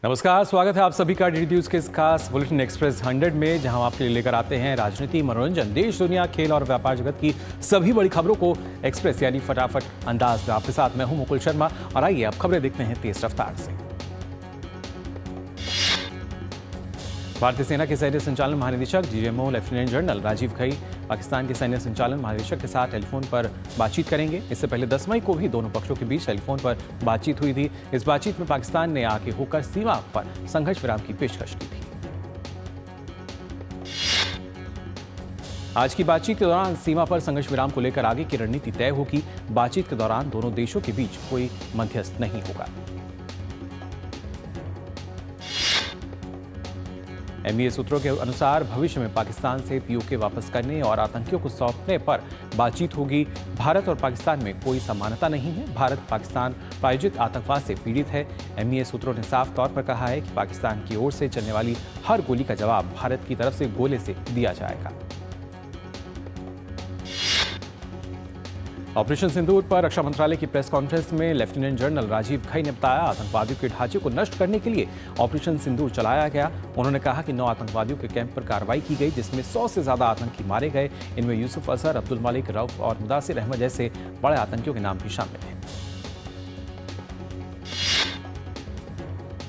नमस्कार, स्वागत है आप सभी का डीडी न्यूज के इस खास बुलेटिन एक्सप्रेस 100 में, जहां हम आपके लिए लेकर आते हैं राजनीति, मनोरंजन, देश दुनिया, खेल और व्यापार जगत की सभी बड़ी खबरों को एक्सप्रेस यानी फटाफट अंदाज में। आपके साथ मैं हूं मुकुल शर्मा और आइए अब खबरें देखते हैं तेज रफ्तार से। भारतीय सेना के सैन्य संचालन महानिदेशक DGMO lieutenant general Rajiv Ghai Pakistan के सैन्य संचालन महानिदेशक के साथ टेलीफोन पर बातचीत करेंगे। इससे पहले 10 मई को भी दोनों पक्षों के बीच टेलीफोन पर बातचीत हुई थी। इस बातचीत में पाकिस्तान ने आगे होकर सीमा पर संघर्ष विराम की पेशकश की थी। आज की बातचीत के दौरान सीमा पर संघर्ष विराम को लेकर आगे की रणनीति तय होगी। बातचीत के दौरान दोनों देशों के बीच कोई मध्यस्थ नहीं होगा। एमईए सूत्रों के अनुसार भविष्य में पाकिस्तान से पीओके वापस करने और आतंकियों को सौंपने पर बातचीत होगी। भारत और पाकिस्तान में कोई समानता नहीं है। भारत पाकिस्तान प्रायोजित आतंकवाद से पीड़ित है। एमईए सूत्रों ने साफ तौर पर कहा है कि पाकिस्तान की ओर से चलने वाली हर गोली का जवाब भारत की तरफ से गोले से दिया जाएगा। ऑपरेशन सिंदूर पर रक्षा मंत्रालय की प्रेस कॉन्फ्रेंस में लेफ्टिनेंट जनरल राजीव घई ने बताया, आतंकवादियों के ढांचे को नष्ट करने के लिए ऑपरेशन सिंदूर चलाया गया। उन्होंने कहा कि 9 आतंकवादियों के कैंप पर कार्रवाई की गई, जिसमें 100 से ज्यादा आतंकी मारे गए। इनमें यूसुफ अजहर, अब्दुल मलिक, रऊफ और मुदासिर अहमद जैसे बड़े आतंकियों के नाम भी शामिल हैं।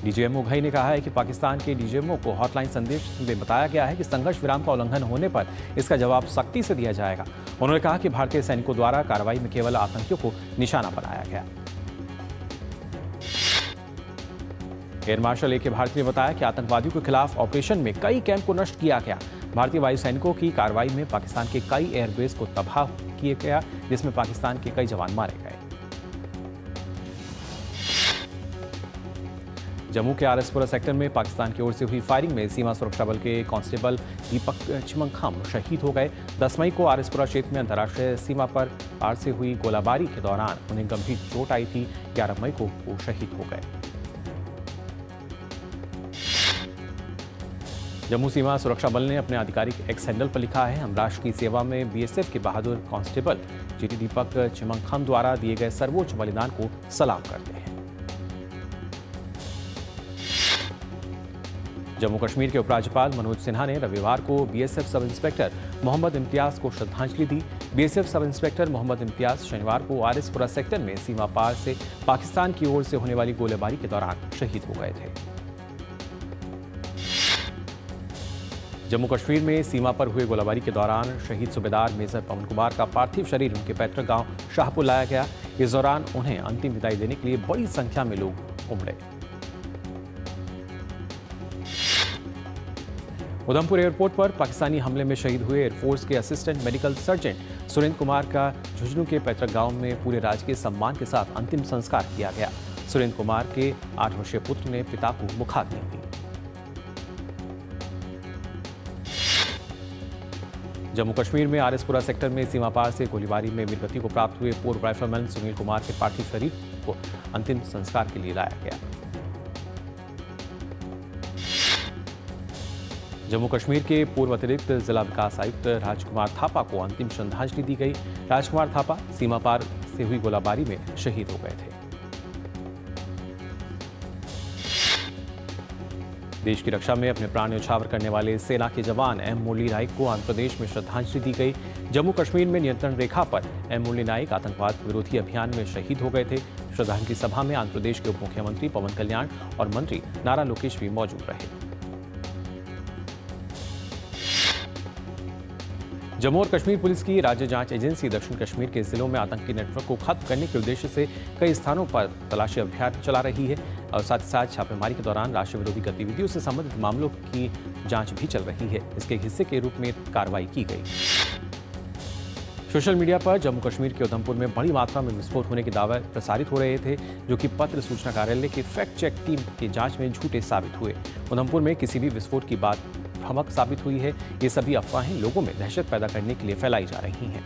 डीजीएमओ घई ने कहा है कि पाकिस्तान के डीजीएमओ को हॉटलाइन संदेश में बताया गया है कि संघर्ष विराम का उल्लंघन होने पर इसका जवाब सख्ती से दिया जाएगा। उन्होंने कहा कि भारतीय सैनिकों द्वारा कार्रवाई में केवल आतंकियों को निशाना बनाया गया। Air marshal A K. भारती ने बताया कि आतंकवादियों के खिलाफ ऑपरेशन में कई कैंप को नष्ट किया गया। भारतीय वायु सैनिकों की कार्रवाई में पाकिस्तान के कई एयरबेस को तबाह किया गया, जिसमें पाकिस्तान के कई जवान मारे गए। जम्मू के आरएसपुरा सेक्टर में पाकिस्तान की ओर से हुई फायरिंग में सीमा सुरक्षा बल के कांस्टेबल दीपक चिमंगखम शहीद हो गए। 10 मई को आरएसपुरा क्षेत्र में अंतर्राष्ट्रीय सीमा पर पार से हुई गोलाबारी के दौरान उन्हें गंभीर चोट आई थी। 11 मई को वो शहीद हो गए। जम्मू सीमा सुरक्षा बल ने अपने आधिकारिक एक्स हैंडल पर लिखा है, हम राष्ट्र की सेवा में बीएसएफ के बहादुर कांस्टेबल जीटी दीपक चिमंगखम द्वारा दिए गए सर्वोच्च बलिदान को सलाम करते हैं। जम्मू कश्मीर के उपराज्यपाल मनोज सिन्हा ने रविवार को BSF sub inspector Mohammad Imtiaz को श्रद्धांजलि दी। BSF sub inspector Mohammad Imtiaz शनिवार को आरएसपुरा सेक्टर में सीमा पार से पाकिस्तान की ओर से होने वाली गोलीबारी के दौरान शहीद हो गए थे। जम्मू कश्मीर में सीमा पर हुए गोलीबारी के दौरान शहीद सूबेदार मेजर पवन कुमार का पार्थिव शरीर उनके पैतृक गांव शाहपुर लाया गया। इस दौरान उन्हें अंतिम विदाई देने के लिए बड़ी संख्या में लोग उमड़े। उधमपुर एयरपोर्ट पर पाकिस्तानी हमले में शहीद हुए एयरफोर्स के assistant medical surgeon Surendra Kumar का झुंझुनू के पैतृक गांव में पूरे राजकीय सम्मान के साथ अंतिम संस्कार किया गया। सुरेंद्र कुमार के 8 वर्षीय पुत्र ने पिता को मुखाग्नि दी। जम्मू कश्मीर में आरएसपुरा सेक्टर में सीमा पार से गोलीबारी में वीरगति को प्राप्त हुए पूर्व राइफलमैन सुनील कुमार के पार्थिव शरीर को अंतिम संस्कार के लिए लाया गया। जम्मू कश्मीर के पूर्व अतिरिक्त जिला विकास आयुक्त राजकुमार थापा को अंतिम श्रद्धांजलि दी गई। राजकुमार थापा सीमा पार से हुई गोलीबारी में शहीद हो गए थे। देश की रक्षा में अपने प्राण न्यौछावर करने वाले सेना के जवान एम मुरली नाइक को आंध्र प्रदेश में श्रद्धांजलि दी गई। जम्मू कश्मीर में नियंत्रण रेखा पर एम मुरली नाइक आतंकवाद विरोधी अभियान में शहीद हो गए थे। श्रद्धांजलि सभा में आंध्र प्रदेश के उप मुख्यमंत्री पवन कल्याण और मंत्री नारा लोकेश भी मौजूद रहे। जम्मू और कश्मीर पुलिस की राज्य जांच एजेंसी दक्षिण कश्मीर के जिलों में आतंकी नेटवर्क को खत्म करने के उद्देश्य से कई स्थानों पर तलाशी अभियान चला रही है और साथ ही साथ छापेमारी के दौरान राष्ट्र विरोधी गतिविधियों से संबंधित मामलों की जांच भी चल रही है। इसके हिस्से के रूप में कार्रवाई की गई। सोशल मीडिया पर जम्मू कश्मीर के उधमपुर में बड़ी मात्रा में विस्फोट होने के दावे प्रसारित हो रहे थे, जो कि पत्र सूचना कार्यालय की फैक्ट चेक टीम की जांच में झूठे साबित हुए। उधमपुर में किसी भी विस्फोट की बात भ्रामक साबित हुई है। ये सभी अफवाहें लोगों में दहशत पैदा करने के लिए फैलाई जा रही हैं।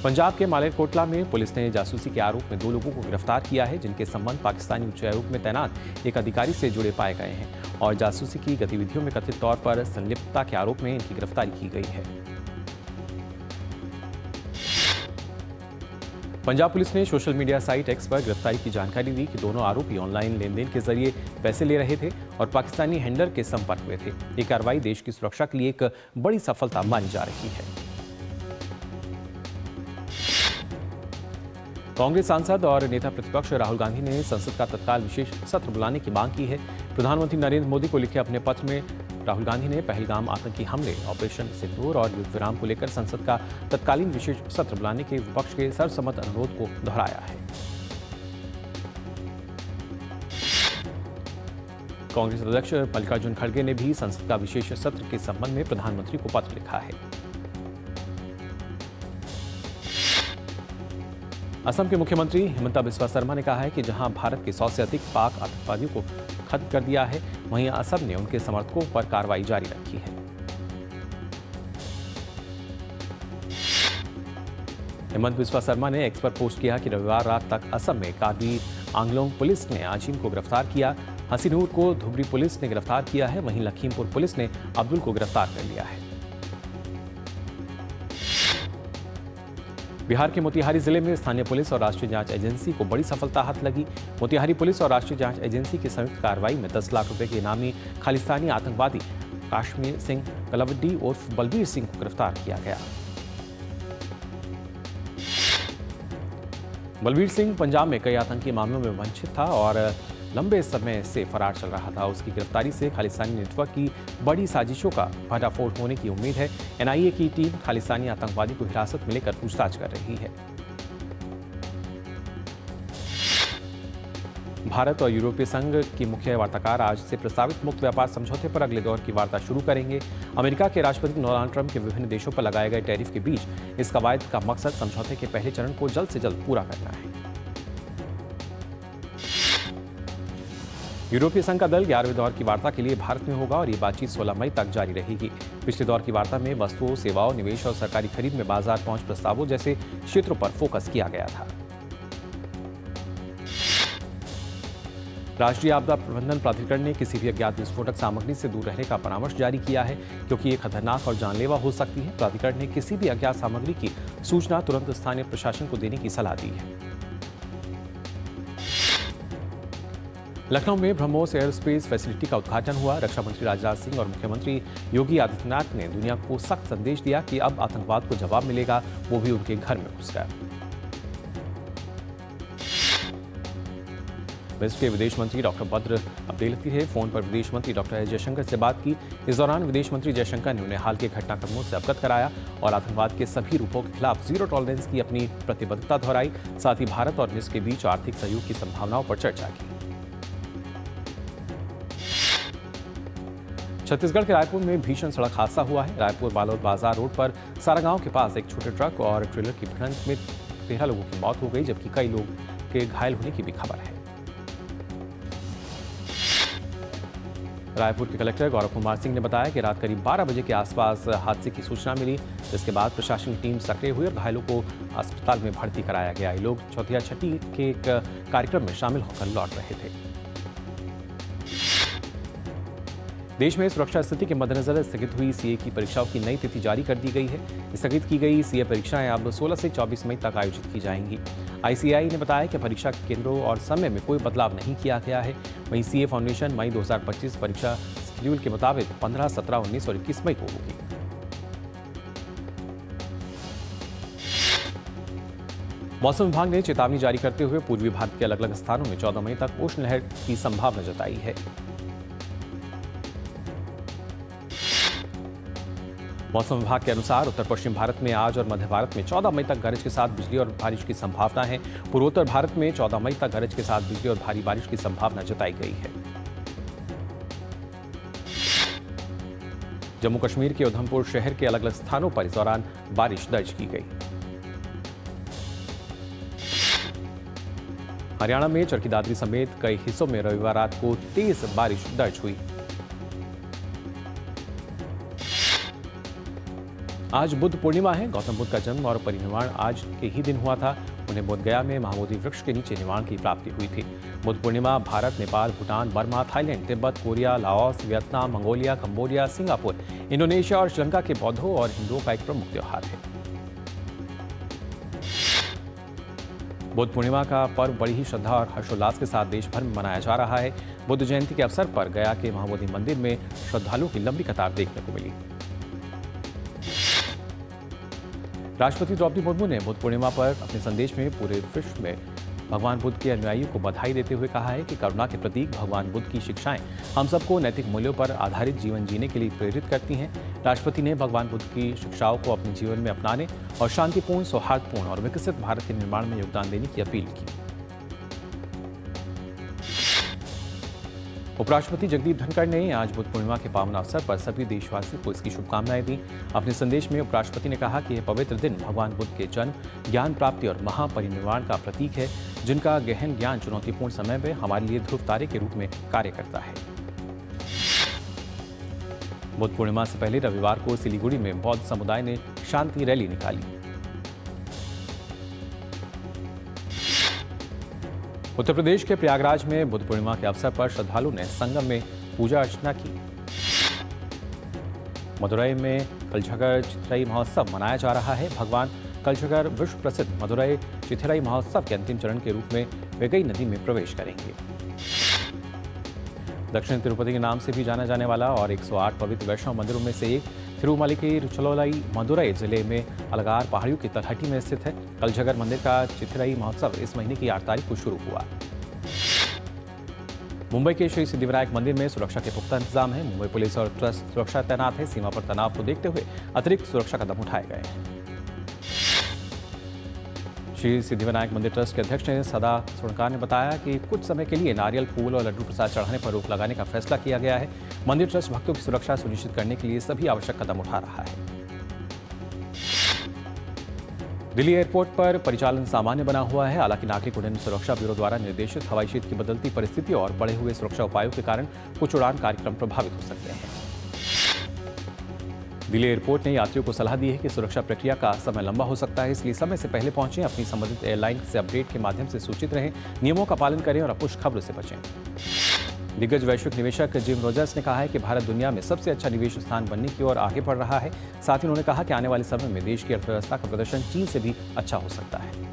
पंजाब के मालेरकोटला में पुलिस ने जासूसी के आरोप में 2 लोगों को गिरफ्तार किया है, जिनके संबंध पाकिस्तानी उच्चायोग में तैनात एक अधिकारी से जुड़े पाए गए हैं और जासूसी की गतिविधियों में कथित तौर पर संलिप्तता के आरोप में इनकी गिरफ्तारी की गई है। पंजाब पुलिस ने सोशल मीडिया साइट एक्स पर गिरफ्तारी की जानकारी दी कि दोनों आरोपी ऑनलाइन लेनदेन के जरिए पैसे ले रहे थे और पाकिस्तानी हैंडलर के संपर्क में थे। ये कार्रवाई देश की सुरक्षा के लिए एक बड़ी सफलता मानी जा रही है। कांग्रेस सांसद और नेता प्रतिपक्ष राहुल गांधी ने संसद का तत्काल विशेष सत्र बुलाने की मांग की है। प्रधानमंत्री नरेंद्र मोदी को लिखे अपने पत्र में राहुल गांधी ने पहलगाम आतंकी हमले, ऑपरेशन सिंदूर और युद्ध विराम को लेकर संसद का तत्कालीन विशेष सत्र बुलाने के विपक्ष के सर्वसम्मत अनुरोध को दोहराया है। कांग्रेस अध्यक्ष मल्लिकार्जुन खड़गे ने भी संसद का विशेष सत्र के संबंध में प्रधानमंत्री को पत्र लिखा है। असम के मुख्यमंत्री हिमंता बिस्वा शर्मा ने कहा है कि जहां भारत के 100 से अधिक पाक आतंकवादियों को खत्म कर दिया है, वहीं असम ने उनके समर्थकों पर कार्रवाई जारी रखी है। हिमंता बिस्वा शर्मा ने एक्स पर पोस्ट किया कि रविवार रात तक असम में कार्बी आंगलोंग पुलिस ने आजिम को गिरफ्तार किया, हसीनूर को धुबरी पुलिस ने गिरफ्तार किया है, वहीं लखीमपुर पुलिस ने अब्दुल को गिरफ्तार कर लिया है। बिहार के मोतिहारी जिले में स्थानीय पुलिस और राष्ट्रीय जांच एजेंसी को बड़ी सफलता हाथ लगी। मोतिहारी पुलिस और राष्ट्रीय जांच एजेंसी की संयुक्त कार्रवाई में 10 लाख रुपए के इनामी खालिस्तानी आतंकवादी काश्मीर सिंह कलवड्डी उर्फ बलबीर सिंह को गिरफ्तार किया गया। बलबीर सिंह पंजाब में कई आतंकी मामलों में वंचित था और लंबे समय से फरार चल रहा था। उसकी गिरफ्तारी से खालिस्तानी नेटवर्क की बड़ी साजिशों का पर्दाफाश होने की उम्मीद है। एनआईए की टीम खालिस्तानी आतंकवादी को हिरासत में लेकर पूछताछ कर रही है। भारत और यूरोपीय संघ की मुख्य वार्ताकार आज से प्रस्तावित मुक्त व्यापार समझौते पर अगले दौर की वार्ता शुरू करेंगे। अमेरिका के राष्ट्रपति डोनाल्ड ट्रंप के विभिन्न देशों पर लगाए गए टैरिफ के बीच इस कवायद का मकसद समझौते के पहले चरण को जल्द से जल्द पूरा करना है। यूरोपीय संघ का दल 11वें दौर की वार्ता के लिए भारत में होगा और ये बातचीत 16 मई तक जारी रहेगी। पिछले दौर की वार्ता में वस्तुओं, सेवाओं, निवेश और सरकारी खरीद में बाजार पहुंच प्रस्तावों जैसे क्षेत्रों पर फोकस किया गया था। राष्ट्रीय आपदा प्रबंधन प्राधिकरण ने किसी भी अज्ञात विस्फोटक सामग्री से दूर रहने का परामर्श जारी किया है, क्योंकि ये खतरनाक और जानलेवा हो सकती है। प्राधिकरण ने किसी भी अज्ञात सामग्री की सूचना तुरंत स्थानीय प्रशासन को देने की सलाह दी है। लखनऊ में ब्रह्मोस एयरस्पेस फैसिलिटी का उद्घाटन हुआ। रक्षा मंत्री राजनाथ सिंह और मुख्यमंत्री योगी आदित्यनाथ ने दुनिया को सख्त संदेश दिया कि अब आतंकवाद को जवाब मिलेगा, वो भी उनके घर में घुसकर। मिस्र के विदेश मंत्री डॉक्टर बद्र अब्देलती ने फोन पर विदेश मंत्री डॉक्टर एस जयशंकर से बात की। इस दौरान विदेश मंत्री जयशंकर ने उन्हें हाल के घटनाक्रमों से अवगत कराया और आतंकवाद के सभी रूपों के खिलाफ जीरो टॉलरेंस की अपनी प्रतिबद्धता दोहराई। साथ ही भारत और मिस्र के बीच आर्थिक सहयोग की संभावनाओं पर चर्चा की। छत्तीसगढ़ के रायपुर में भीषण सड़क हादसा हुआ है। रायपुर बालोद बाजार रोड पर सारागांव के पास एक छोटे ट्रक और ट्रेलर की भिड़ंत में 13 लोगों की मौत हो गई, जबकि कई लोग के घायल होने की भी खबर है। रायपुर के कलेक्टर गौरव कुमार सिंह ने बताया कि रात करीब 12 बजे के आसपास हादसे की सूचना मिली, जिसके बाद प्रशासन की टीम सक्रिय हुई और घायलों को अस्पताल में भर्ती कराया गया। ये लोग चौथिया छठी के एक कार्यक्रम में शामिल होकर लौट रहे थे। देश में सुरक्षा स्थिति के मद्देनजर स्थगित हुई सीए की परीक्षाओं की नई तिथि जारी कर दी गई है। स्थगित की गई सीए परीक्षाएं अब 16 से 24 मई तक आयोजित की जाएंगी। आईसीएआई ने बताया कि परीक्षा के केंद्रों और समय में कोई बदलाव नहीं किया गया है। वहीं सीए फाउंडेशन मई 2025 परीक्षा शेड्यूल के मुताबिक 15, 17, 19 और 21 मई को होगी। मौसम विभाग ने चेतावनी जारी करते हुए पूर्वी भारत के अलग अलग स्थानों में 14 मई तक उष्ण लहर की संभावना जताई है। मौसम विभाग के अनुसार उत्तर पश्चिम भारत में आज और मध्य भारत में 14 मई तक गरज के साथ बिजली और बारिश की संभावना है। पूर्वोत्तर भारत में 14 मई तक गरज के साथ बिजली और भारी बारिश की संभावना जताई गई है। जम्मू कश्मीर के उधमपुर शहर के अलग अलग स्थानों पर इस दौरान बारिश दर्ज की गई। हरियाणा में चरखी दादरी समेत कई हिस्सों में रविवार रात को तेज बारिश दर्ज हुई। आज बुद्ध पूर्णिमा है। गौतम बुद्ध का जन्म और परिनिर्वाण आज के ही दिन हुआ था। उन्हें बोधगया में महाबोधि वृक्ष के नीचे निर्वाण की प्राप्ति हुई थी। Buddha Purnima Bharat, Nepal, Bhutan, Burma, Thailand, Tibet, Korea, Laos, Vietnam, Mongolia, Cambodia, Singapore, Indonesia और श्रीलंका के बौद्धों और हिंदुओं का एक प्रमुख त्योहार है। बुद्ध पूर्णिमा का पर्व बड़ी ही श्रद्धा और हर्षोल्लास के साथ देश भर में मनाया जा रहा है। बुद्ध जयंती के अवसर पर गया के महाबोधि मंदिर में श्रद्धालुओं की लंबी कतार देखने को मिली। राष्ट्रपति द्रौपदी मुर्मू ने बुद्ध पूर्णिमा पर अपने संदेश में पूरे विश्व में भगवान बुद्ध के अनुयायियों को बधाई देते हुए कहा है कि करुणा के प्रतीक भगवान बुद्ध की शिक्षाएं हम सबको नैतिक मूल्यों पर आधारित जीवन जीने के लिए प्रेरित करती हैं। राष्ट्रपति ने भगवान बुद्ध की शिक्षाओं को अपने जीवन में अपनाने और शांतिपूर्ण, सौहार्दपूर्ण और विकसित भारत के निर्माण में योगदान देने की अपील की। उपराष्ट्रपति जगदीप धनखड़ ने आज बुद्ध पूर्णिमा के पावन अवसर पर सभी देशवासियों को इसकी शुभकामनाएं दी। अपने संदेश में उपराष्ट्रपति ने कहा कि यह पवित्र दिन भगवान बुद्ध के जन्म, ज्ञान प्राप्ति और महापरिनिर्वाण का प्रतीक है, जिनका गहन ज्ञान चुनौतीपूर्ण समय में हमारे लिए ध्रुव तारे के रूप में कार्य करता है। बुद्ध पूर्णिमा से पहले रविवार को सिलीगुड़ी में बौद्ध समुदाय ने शांति रैली निकाली। उत्तर प्रदेश के प्रयागराज में बुद्ध पूर्णिमा के अवसर पर श्रद्धालुओं ने संगम में पूजा अर्चना की। मदुरई में कलझगर चिथिराई महोत्सव मनाया जा रहा है। भगवान कलझगर विश्व प्रसिद्ध मदुरई चिथिराई महोत्सव के अंतिम चरण के रूप में वेगई नदी में प्रवेश करेंगे। दक्षिण तिरुपति के नाम से भी जाना जाने वाला और 108 पवित्र वैष्णव मंदिरों में से एक तिरुमलाई के रुचलोलाई मदुरई जिले में अलगार पहाड़ियों की तलहटी में स्थित है। कलझगर मंदिर का चिथिराई महोत्सव इस महीने की 8 तारीख को शुरू हुआ। मुंबई के श्री सिद्धिविनायक मंदिर में सुरक्षा के पुख्ता इंतजाम है। मुंबई पुलिस और ट्रस्ट सुरक्षा तैनात है। सीमा पर तनाव को देखते हुए अतिरिक्त सुरक्षा कदम उठाए गए हैं। श्री सिद्धिविनायक मंदिर ट्रस्ट के अध्यक्ष ने सदा सोनकार ने बताया कि कुछ समय के लिए नारियल, फूल और लड्डू प्रसाद चढ़ाने पर रोक लगाने का फैसला किया गया है। मंदिर ट्रस्ट भक्तों की सुरक्षा सुनिश्चित करने के लिए सभी आवश्यक कदम उठा रहा है। दिल्ली एयरपोर्ट पर परिचालन सामान्य बना हुआ है। हालांकि नागरिक उड्डयन सुरक्षा ब्यूरो द्वारा निर्देशित हवाई क्षेत्र की बदलती परिस्थितियों और बढ़े हुए सुरक्षा उपायों के कारण कुछ उड़ान कार्यक्रम प्रभावित हो सकते हैं। दिल्ली एयरपोर्ट ने यात्रियों को सलाह दी है कि सुरक्षा प्रक्रिया का समय लंबा हो सकता है, इसलिए समय से पहले पहुंचें। अपनी संबंधित एयरलाइन से अपडेट के माध्यम से सूचित रहें, नियमों का पालन करें और अपुष्ट खबरों से बचें। दिग्गज वैश्विक निवेशक जिम रोजर्स ने कहा है कि भारत दुनिया में सबसे अच्छा निवेश स्थान बनने की ओर आगे बढ़ रहा है। साथ ही उन्होंने कहा कि आने वाले समय में देश की अर्थव्यवस्था का प्रदर्शन चीन से भी अच्छा हो सकता है।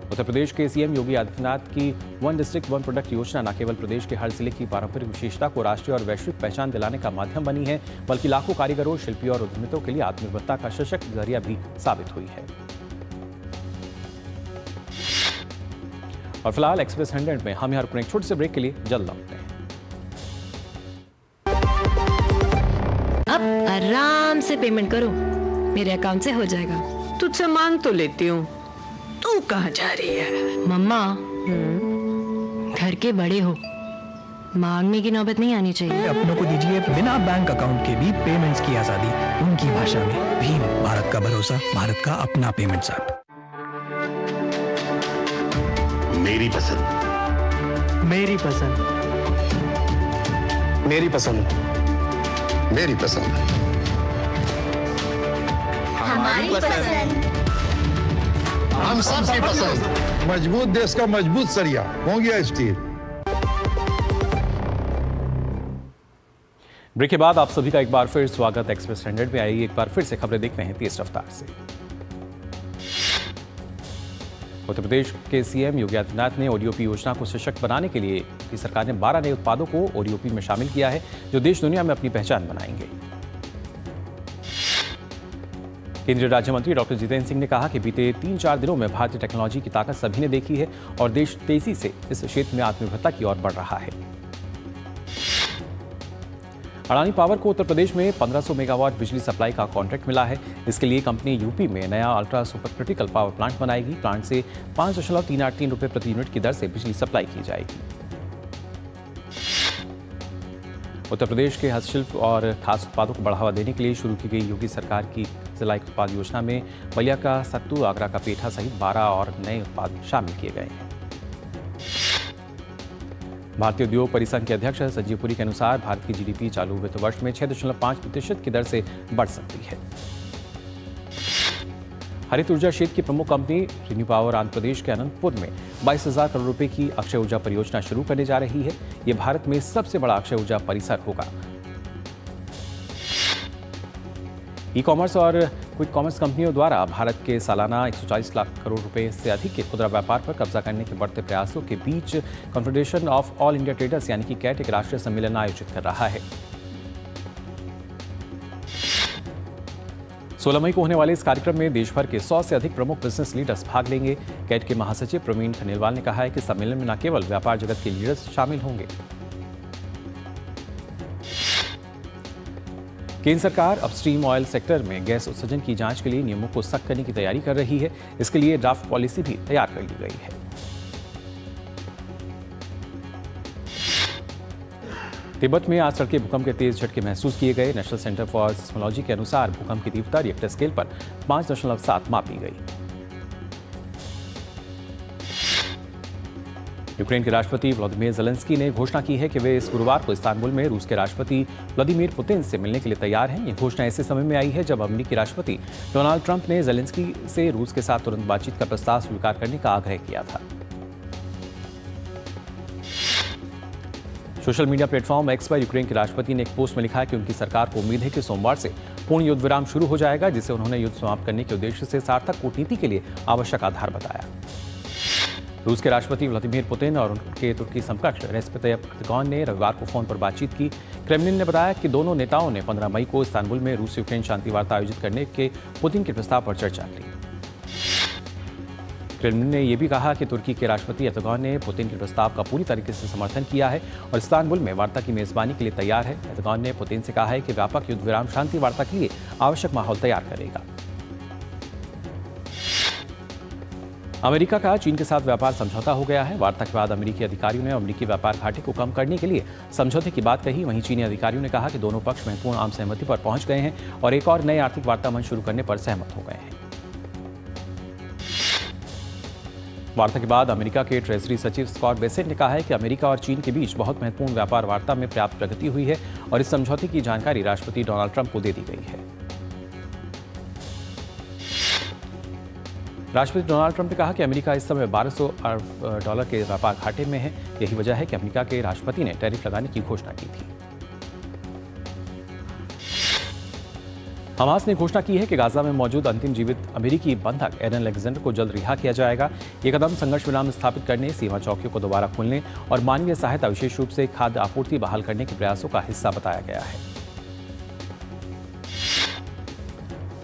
उत्तर प्रदेश के सीएम योगी आदित्यनाथ की वन डिस्ट्रिक्ट वन प्रोडक्ट योजना न केवल प्रदेश के हर जिले की पारंपरिक विशेषता को राष्ट्रीय और वैश्विक पहचान दिलाने का माध्यम बनी है, बल्कि लाखों कारीगरों, शिल्पियों और उद्यमियों के लिए आत्मनिर्भरता का सशक्त जरिया भी साबित हुई है। और फिलहाल एक्सप्रेस 100 में हम यहाँ रुकने एक छोटे से ब्रेक के लिए जल्द लौटते हैं। अब आराम से पेमेंट करो, मेरे अकाउंट से हो जाएगा। तुझसे मांग तो लेती हूँ, तू कहाँ जा रही है? मम्मा, घर के बड़े हो, मांगने की नौबत नहीं आनी चाहिए। अपनों को दीजिए बिना बैंक अकाउंट के भी पेमेंट्स की आजादी, उनकी भाषा में। भीम, भारत का भरोसा, भारत का अपना पेमेंट्स ऐप। मेरी पसंद, मेरी पसंद, मेरी पसंद, मेरी पसंद, हमारी पसंद, हम सबकी पसंद। मजबूत देश का मजबूत सरिया हो गया स्टील। ब्रेक के बाद आप सभी का एक बार फिर स्वागत एक्सप्रेस 100 में। आइए एक बार फिर से खबरें देखते हैं तेज रफ्तार से। उत्तर प्रदेश के सीएम योगी आदित्यनाथ ने ओडीओपी योजना को सशक्त बनाने के लिए की सरकार ने 12 नए उत्पादों को ओडीओपी में शामिल किया है, जो देश दुनिया में अपनी पहचान बनाएंगे। केंद्रीय राज्य मंत्री डॉक्टर जितेंद्र सिंह ने कहा कि बीते 3-4 दिनों में भारतीय टेक्नोलॉजी की ताकत सभी ने देखी है और देश तेजी से इस क्षेत्र में आत्मनिर्भरता की ओर बढ़ रहा है। अडानी पावर को उत्तर प्रदेश में 1500 मेगावाट बिजली सप्लाई का कॉन्ट्रैक्ट मिला है। इसके लिए कंपनी यूपी में नया ultra super critical power plant बनाएगी। प्लांट से 5.383 रुपये प्रति यूनिट की दर से बिजली सप्लाई की जाएगी। उत्तर प्रदेश के हस्तशिल्प और खास उत्पादों को बढ़ावा देने के लिए शुरू की गई योगी सरकार की जिला उत्पाद योजना में बलिया का सत्तू, आगरा का पेठा सहित 12 और नए उत्पाद शामिल किए गए हैं। भारतीय उद्योग परिसंघ के अध्यक्ष संजीव पुरी के अनुसार भारत की जीडीपी चालू वित्त वर्ष में 6.5% की दर से बढ़ सकती है। हरित ऊर्जा क्षेत्र की प्रमुख company renew power Andhra Pradesh के अनंतपुर में 22,000 करोड़ रुपए की अक्षय ऊर्जा परियोजना शुरू करने जा रही है। यह भारत में सबसे बड़ा अक्षय ऊर्जा परिसर होगा। ई कॉमर्स और क्विक कॉमर्स कंपनियों द्वारा भारत के सालाना 140 लाख करोड़ रुपए से अधिक के खुदरा व्यापार पर कब्जा करने के बढ़ते प्रयासों के बीच Confederation of All India Traders यानी कि कैट एक राष्ट्रीय सम्मेलन आयोजित कर रहा है। 16 मई को होने वाले इस कार्यक्रम में देश भर के 100 से अधिक प्रमुख बिजनेस लीडर्स भाग लेंगे। कैट के महासचिव प्रवीण खनेलवाल ने कहा है कि सम्मेलन में न केवल व्यापार जगत के लीडर्स शामिल होंगे। केंद्र सरकार अपस्ट्रीम ऑयल सेक्टर में गैस उत्सर्जन की जांच के लिए नियमों को सख्त करने की तैयारी कर रही है। इसके लिए ड्राफ्ट पॉलिसी भी तैयार कर ली गई है। तिब्बत में आज तड़के भूकंप के तेज झटके महसूस किए गए। नेशनल सेंटर फॉर सिस्मोलॉजी के अनुसार भूकंप की तीव्रता रिक्टर स्केल पर 5.7 मापी गई। यूक्रेन के राष्ट्रपति व्लादिमीर ज़ेलेंस्की ने घोषणा की है कि वे इस गुरुवार को इस्तांबुल में रूस के राष्ट्रपति व्लादिमीर पुतिन से मिलने के लिए तैयार हैं। यह घोषणा ऐसे समय में आई है जब अमेरिकी राष्ट्रपति डोनाल्ड ट्रंप ने ज़ेलेंस्की से रूस के साथ तुरंत बातचीत का प्रस्ताव स्वीकार करने का आग्रह किया था। सोशल मीडिया प्लेटफॉर्म एक्स पर यूक्रेन के राष्ट्रपति ने एक पोस्ट में लिखा है कि उनकी सरकार को उम्मीद है कि सोमवार से पूर्ण युद्ध विराम शुरू हो जाएगा, जिसे उन्होंने युद्ध समाप्त करने के उद्देश्य से सार्थक कूटनीति के लिए आवश्यक आधार बताया। रूस के राष्ट्रपति व्लादिमीर पुतिन और उनके तुर्की समकक्ष रेसिप तय्यप एर्दोगान ने रविवार को फोन पर बातचीत की। क्रेमलिन ने बताया कि दोनों नेताओं ने 15 मई को इस्तांबुल में रूस यूक्रेन शांति वार्ता आयोजित करने के पुतिन के प्रस्ताव पर चर्चा की। क्रेमलिन ने यह भी कहा कि तुर्की के राष्ट्रपति एर्दोगान ने पुतिन के प्रस्ताव का पूरी तरीके से समर्थन किया है और इस्तांबुल में वार्ता की मेजबानी के लिए तैयार है। एर्दोगान ने पुतिन से कहा है कि व्यापक युद्ध विराम शांति वार्ता के लिए आवश्यक माहौल तैयार करेगा। अमेरिका का चीन के साथ व्यापार समझौता हो गया है। वार्ता के बाद अमेरिकी अधिकारियों ने अमेरिकी व्यापार घाटे को कम करने के लिए समझौते की बात कही। वहीं चीनी अधिकारियों ने कहा कि दोनों पक्ष महत्वपूर्ण आम सहमति पर पहुंच गए हैं और एक और नए आर्थिक वार्ता मंच शुरू करने पर सहमत हो गए हैं। वार्ता के बाद अमेरिका के ट्रेजरी सचिव स्कॉट बेसेंट ने कहा है कि अमेरिका और चीन के बीच बहुत महत्वपूर्ण व्यापार वार्ता में पर्याप्त प्रगति हुई है और इस समझौते की जानकारी राष्ट्रपति डोनाल्ड ट्रंप को दे दी गई है। राष्ट्रपति डोनाल्ड ट्रंप ने कहा कि अमेरिका इस समय $1200 अरब के व्यापार घाटे में है। यही वजह है कि अमेरिका के राष्ट्रपति ने टैरिफ लगाने की घोषणा की थी। हमास ने घोषणा की है कि गाजा में मौजूद अंतिम जीवित अमेरिकी बंधक एरन अलेक्जेंडर को जल्द रिहा किया जाएगा। ये कदम संघर्ष विराम स्थापित करने, सीमा चौकियों को दोबारा खोलने और मानवीय सहायता विशेष रूप से खाद्य आपूर्ति बहाल करने के प्रयासों का हिस्सा बताया गया है।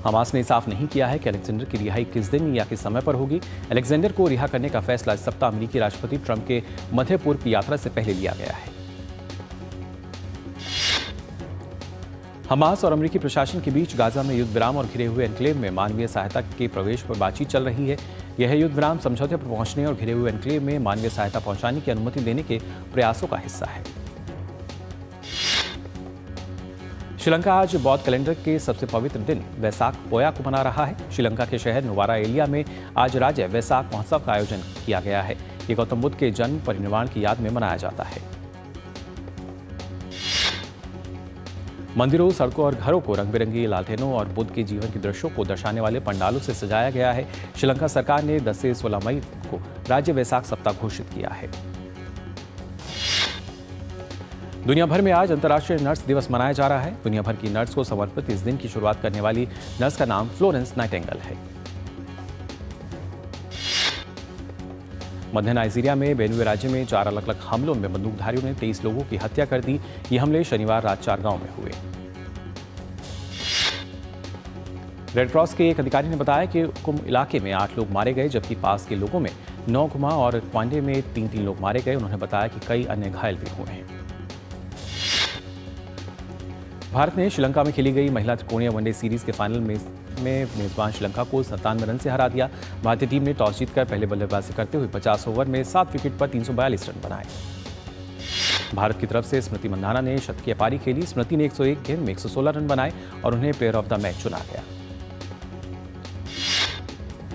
हमास ने साफ नहीं किया है कि अलेक्जेंडर की रिहाई किस दिन या किस समय पर होगी। अलेक्जेंडर को रिहा करने का फैसला इस सप्ताह अमेरिकी राष्ट्रपति ट्रंप के मध्य पूर्व की यात्रा से पहले लिया गया है। हमास और अमेरिकी प्रशासन के बीच गाजा में युद्ध विराम और घिरे हुए एन्क्लेव में मानवीय सहायता के प्रवेश पर बातचीत चल रही है। यह युद्ध विराम समझौते पर पहुंचने और घिरे हुए एन्क्लेव में मानवीय सहायता पहुंचाने की अनुमति देने के प्रयासों का हिस्सा है। श्रीलंका आज बौद्ध कैलेंडर के सबसे पवित्र दिन वैसाख पोया को मना रहा है। श्रीलंका के शहर नुवारा एलिया में आज राज्य वैसाख महोत्सव का आयोजन किया गया है। ये गौतम बुद्ध के जन्म परिनिर्वाण की याद में मनाया जाता है। मंदिरों, सड़कों और घरों को रंग बिरंगी लालटेनों और बुद्ध के जीवन के दृश्यों को दर्शाने वाले पंडालों से सजाया गया है। श्रीलंका सरकार ने 10 से 16 मई को राज्य वैसाख सप्ताह घोषित किया है। दुनिया भर में आज अंतर्राष्ट्रीय नर्स दिवस मनाया जा रहा है। दुनिया भर की नर्स को समर्पित इस दिन की शुरुआत करने वाली नर्स का नाम फ्लोरेंस नाइटिंगेल है। मध्य नाइजीरिया में बेनुए राज्य में 4 अलग-अलग हमलों में बंदूकधारियों ने 23 लोगों की हत्या कर दी। ये हमले शनिवार रात 4 गांव में हुए। रेड क्रॉस के एक अधिकारी ने बताया कि कुम इलाके में 8 लोग मारे गए, जबकि पास के लोगों में 9 गुमा और क्वांडे में 3-3 लोग मारे गए। उन्होंने बताया कि कई अन्य घायल भी हुए हैं। भारत ने श्रीलंका में खेली गई महिला त्रिकोणीय वनडे सीरीज के फाइनल में मेजबान श्रीलंका को 97 रन से हरा दिया। भारतीय टीम ने टॉस जीतकर पहले बल्लेबाजी करते हुए 50 ओवर में 7 विकेट पर 342 रन बनाए। भारत की तरफ से स्मृति मंधाना ने शतकीय पारी खेली। स्मृति ने 101 गेंद में 116 रन बनाए और उन्हें प्लेयर ऑफ द मैच चुना गया।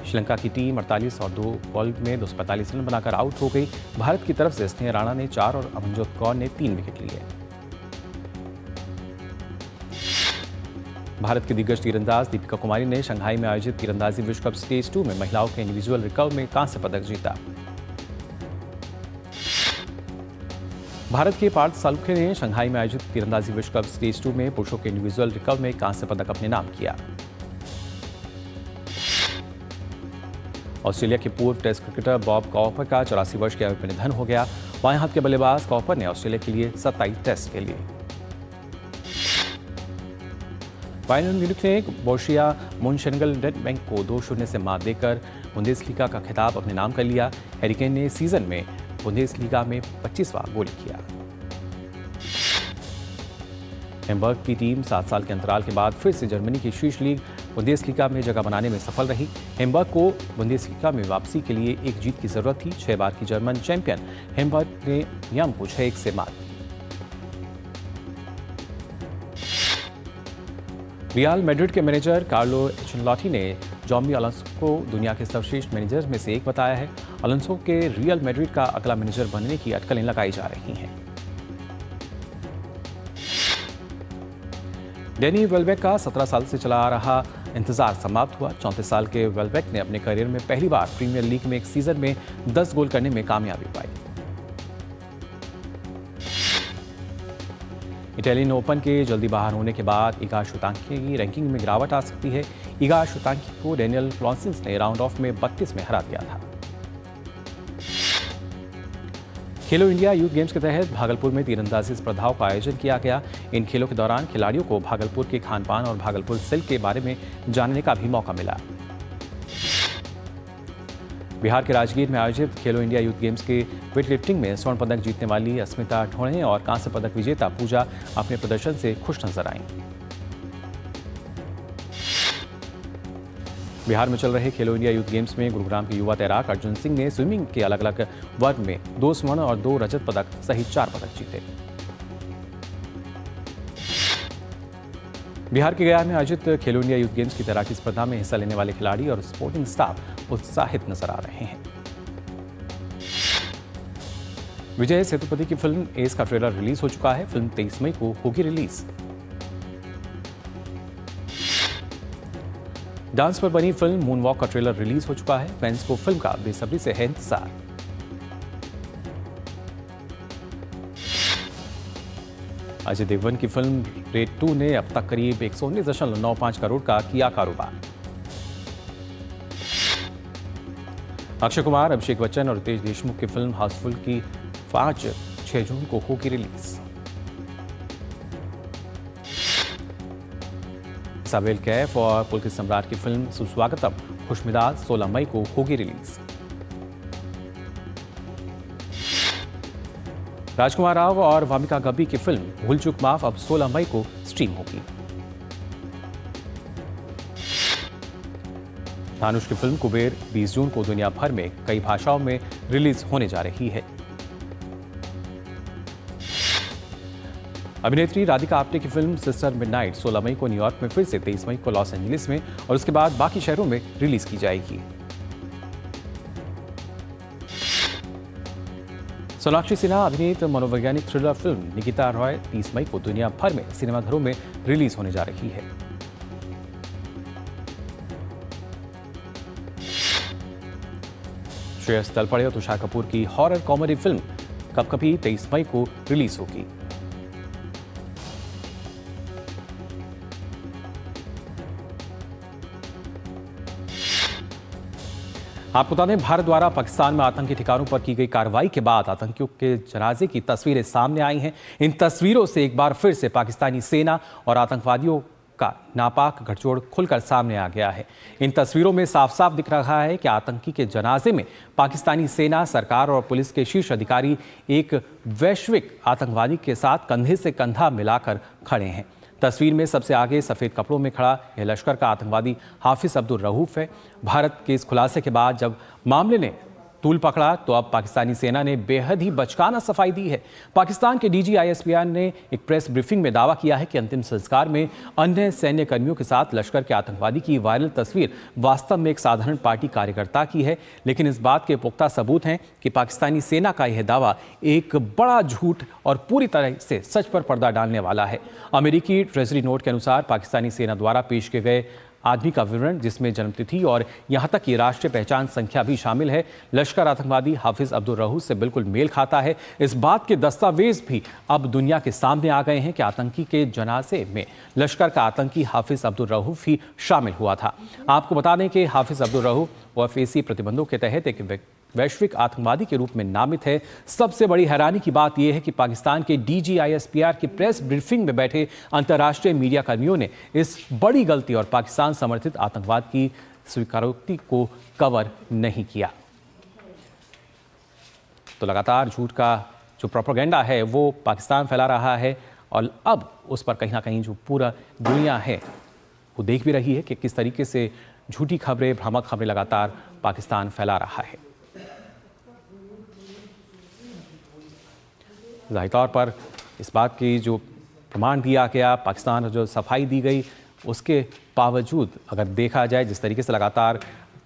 श्रीलंका की टीम 48 और 2 बॉल में 245 रन बनाकर आउट हो गई। भारत की तरफ से स्नेह राणा ने 4 और अमनजोत कौर ने 3 विकेट लिए। भारत की दिग्गज तीरंदाज दीपिका कुमारी ने शंघाई में आयोजित तीरंदाजी विश्व कप स्टेज 2 में महिलाओं के इंडिविजुअल रिकर्व में कांस्य पदक जीता। भारत के पार्थ सालुखे ने शंघाई में आयोजित तीरंदाजी विश्व कप स्टेज 2 में पुरुषों के इंडिविजुअल रिकर्व में कांस्य पदक अपने नाम किया। ऑस्ट्रेलिया के पूर्व टेस्ट क्रिकेटर बॉब कॉपर का 84 वर्ष की आयु में निधन हो गया। बाएं हाथ के बल्लेबाज कॉपर ने ऑस्ट्रेलिया के लिए 27 टेस्ट खेले। बायर्न म्यूनिख ने बोरुसिया मोनशेनगलडबैक को 2-0 से मात देकर बुंदेसलीगा का खिताब अपने नाम कर लिया। हैरी केन ने सीजन में बुंदेसलीगा में 25वां गोल किया। हैम्बर्ग की टीम 7 साल के अंतराल के बाद फिर से जर्मनी की शीर्ष लीग बुंदेसलीगा में जगह बनाने में सफल रही। हैम्बर्ग को बुंदेसलीगा में वापसी के लिए एक जीत की जरूरत थी। 6 बार की जर्मन चैंपियन हैम्बर्ग ने यम को 6-1 से मात दी। रियल मैड्रिड के मैनेजर कार्लो एंचेलोटी ने जॉमी अलोंसो को दुनिया के सर्वश्रेष्ठ मैनेजर में से एक बताया है। अलोंसो के रियल मैड्रिड का अगला मैनेजर बनने की अटकलें लगाई जा रही हैं। डेनी वेलबेक का 17 साल से चला आ रहा इंतजार समाप्त हुआ। 34 साल के वेलबेक ने अपने करियर में पहली बार प्रीमियर लीग में एक सीजन में 10 गोल करने में कामयाबी पाई। इटालियन ओपन के जल्दी बाहर होने के बाद इगा श्वेतांकी की रैंकिंग में गिरावट आ सकती है। इगा श्वेतांकी को डेनियल क्लॉसिंस ने राउंड ऑफ में 32 में हरा दिया था। खेलो इंडिया यूथ गेम्स के तहत भागलपुर में तीरंदाजी स्पर्धाओं का आयोजन किया गया। इन खेलों के दौरान खिलाड़ियों को भागलपुर के खान पान और भागलपुर सिल्क के बारे में जानने का भी मौका मिला। बिहार के राजगीर में आयोजित खेलो इंडिया यूथ गेम्स के वेटलिफ्टिंग में स्वर्ण पदक जीतने वाली अस्मिता ढोणे और कांस्य पदक विजेता पूजा अपने प्रदर्शन से खुश नजर आईं। बिहार में चल रहे खेलो इंडिया यूथ गेम्स में गुरुग्राम के युवा तैराक अर्जुन सिंह ने स्विमिंग के अलग अलग वर्ग में 2 स्वर्ण और 2 रजत पदक सहित 4 पदक जीते। बिहार के गया में आयोजित खेलो इंडिया यूथ गेम्स की तैराकी स्पर्धा में हिस्सा लेने वाले खिलाड़ी और स्पोर्टिंग स्टाफ उत्साहित नजर आ रहे हैं। विजय सेतुपति की फिल्म एस का ट्रेलर रिलीज हो चुका है। फिल्म 23 मई को होगी रिलीज। डांस पर बनी फिल्म मूनवॉक का ट्रेलर रिलीज हो चुका है। फैंस को फिल्म का बेसब्री से है इंतजार। अजय देवगन की फिल्म रेड 2 ने अब तक करीब 119.95 करोड़ का किया कारोबार। अक्षय कुमार, अभिषेक बच्चन और रितेश देशमुख की फिल्म हाउसफुल की 5-6 जून को होगी रिलीज। इसाबेल कैफ और पुलकित सम्राट की फिल्म सुस्वागतम खुशमिजाज 16 मई को होगी रिलीज। राजकुमार राव और वामिका गब्बी की फिल्म भूल चूक माफ अब 16 मई को स्ट्रीम होगी। धानुष की फिल्म कुबेर 20 जून को दुनिया भर में कई भाषाओं में रिलीज होने जा रही है। अभिनेत्री राधिका आप्टे की फिल्म सिस्टर मिडनाइट 16 मई को न्यूयॉर्क में, फिर से 23 मई को लॉस एंजलिस में और उसके बाद बाकी शहरों में रिलीज की जाएगी। सोनाक्षी सिन्हा अभिनीत मनोवैज्ञानिक थ्रिलर फिल्म निकिता रॉय 30 मई को दुनिया भर में सिनेमाघरों में रिलीज होने जा रही है। श्रेयस तलपड़े और तुषार कपूर की हॉरर कॉमेडी फिल्म कपकपी 23 मई को रिलीज होगी। आपको बता दें, भारत द्वारा पाकिस्तान में आतंकी ठिकानों पर की गई कार्रवाई के बाद आतंकियों के जनाजे की तस्वीरें सामने आई हैं। इन तस्वीरों से एक बार फिर से पाकिस्तानी सेना और आतंकवादियों का नापाक गठजोड़ खुलकर सामने आ गया है। इन तस्वीरों में साफ साफ दिख रहा है कि आतंकी के जनाजे में पाकिस्तानी सेना, सरकार और पुलिस के शीर्ष अधिकारी एक वैश्विक आतंकवादी के साथ कंधे से कंधा मिलाकर खड़े हैं। तस्वीर में सबसे आगे सफेद कपड़ों में खड़ा यह लश्कर का आतंकवादी हाफिज अब्दुल रऊफ है। भारत के इस खुलासे के बाद जब मामले ने तूल पकड़ा तो अब पाकिस्तानी सेना ने बेहद ही बचकाना सफाई दी है। पाकिस्तान के डीजी ISPR ने एक प्रेस ब्रीफिंग में दावा किया है कि अंतिम संस्कार में अन्य सैन्य कर्मियों के साथ लश्कर के आतंकवादी की वायरल तस्वीर वास्तव में एक साधारण पार्टी कार्यकर्ता की है, लेकिन इस बात के पुख्ता सबूत हैं कि पाकिस्तानी सेना का यह दावा एक बड़ा झूठ और पूरी तरह से सच पर पर्दा डालने वाला है। अमेरिकी ट्रेजरी नोट के अनुसार पाकिस्तानी सेना द्वारा पेश किए गए आदमी का विवरण, जिसमें जन्मतिथि और यहां तक कि राष्ट्रीय पहचान संख्या भी शामिल है, लश्कर आतंकवादी हाफिज अब्दुल रहूफ से बिल्कुल मेल खाता है। इस बात के दस्तावेज भी अब दुनिया के सामने आ गए हैं कि आतंकी के जनाजे में लश्कर का आतंकी हाफिज अब्दुल रहूफ ही शामिल हुआ था। आपको बता दें कि हाफिज अब्दुल रहूफ ओएफएसी प्रतिबंधों के तहत एक वैश्विक आतंकवादी के रूप में नामित है। सबसे बड़ी हैरानी की बात यह है कि पाकिस्तान के DGISPR की प्रेस ब्रीफिंग में बैठे अंतर्राष्ट्रीय मीडिया कर्मियों ने इस बड़ी गलती और पाकिस्तान समर्थित आतंकवाद की स्वीकारोक्ति को कवर नहीं किया। तो लगातार झूठ का जो प्रोपेगेंडा है वो पाकिस्तान फैला रहा है और अब उस पर कहीं ना कहीं जो पूरा दुनिया है वो देख भी रही है कि किस तरीके से झूठी खबरें, भ्रामक खबरें लगातार पाकिस्तान फैला रहा है। ज़ाहिर तौर पर इस बात की जो प्रमाण दिया गया, पाकिस्तान को जो सफाई दी गई, उसके बावजूद अगर देखा जाए जिस तरीके से लगातार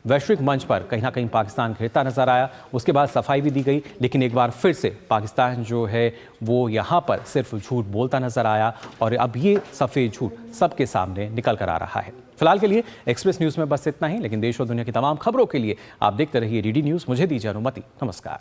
वैश्विक मंच पर कहीं ना कहीं पाकिस्तान घिरता नजर आया, उसके बाद सफाई भी दी गई, लेकिन एक बार फिर से पाकिस्तान जो है वो यहाँ पर सिर्फ झूठ बोलता नजर आया और अब ये सफ़ेद झूठ सबके सामने निकल कर आ रहा है। फिलहाल के लिए एक्सप्रेस न्यूज़ में बस इतना ही, लेकिन देश और दुनिया की तमाम खबरों के लिए आप देखते रहिए DD न्यूज़। मुझे दीजिए अनुमति। नमस्कार।